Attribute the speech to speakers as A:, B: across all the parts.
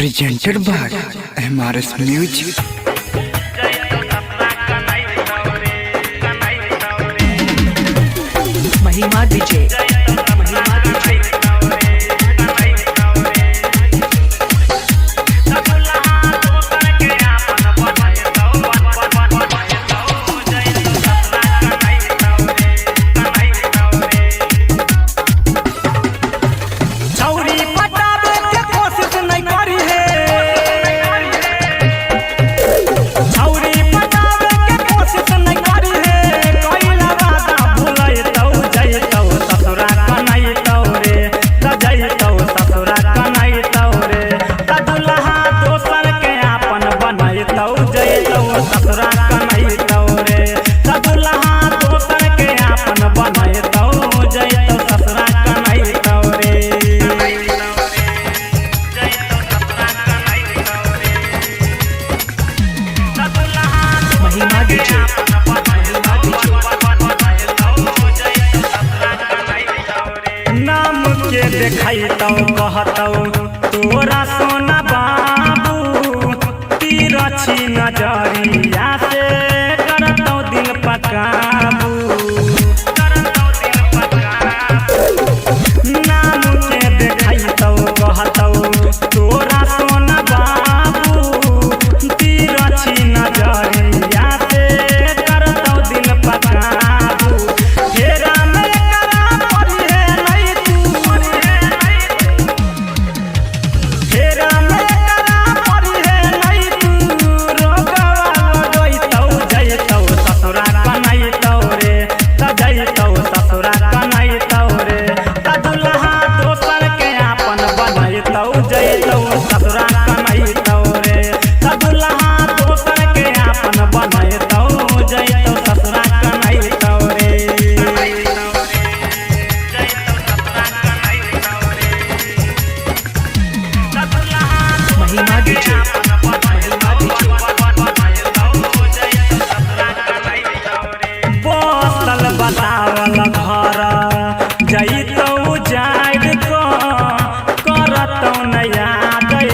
A: presented by MRS Music.
B: महिमा DJ
C: नाम के देखैतौ कहतौ तोरा सोना बाबू तिरछी नजरिया से करतौ दिल पकाबू नाम के देखैतौ कहतौ तोरा सोना बाबू तिरछी नजरिया से करतौ दिल पकाबू फेरा में करा पड़ी है नहीं तू फेरा में करा पड़ी है नहीं तू रोगवा लगैतौ जैतौ ससुरा कनैतौ रे जैतौ ससुरा कनैतौ रे दुल्हा दोसर के आपन बनैतौ जैतौ ससुरा कनैतौ रे दुल्हा दोसर के आपन बनैतौ जैतौ ससुरा कनैतौ रे
B: महिमा DJ
C: बसल बतावल घर जैतौ जाइर करतौ नया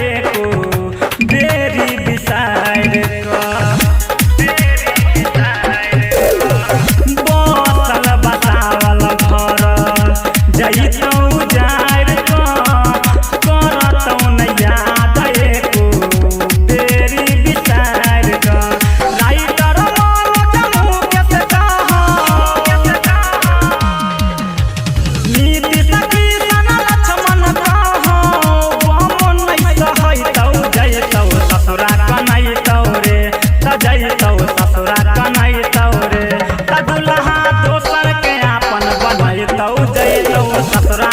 C: एको देरी बिसाइर बसल बतावल घर जैतौ जाइर करतौ नया एको देरी बिसाइर राइटर नीति सखी सन लक्ष्मण कहो बामन नहीं सहैतौ जैतौ ससुरा कनैतौ रे जैतौ ससुरा कनैतौ रे दुल्हा दोसर के आपन बनैतौ जैतौ ससुरा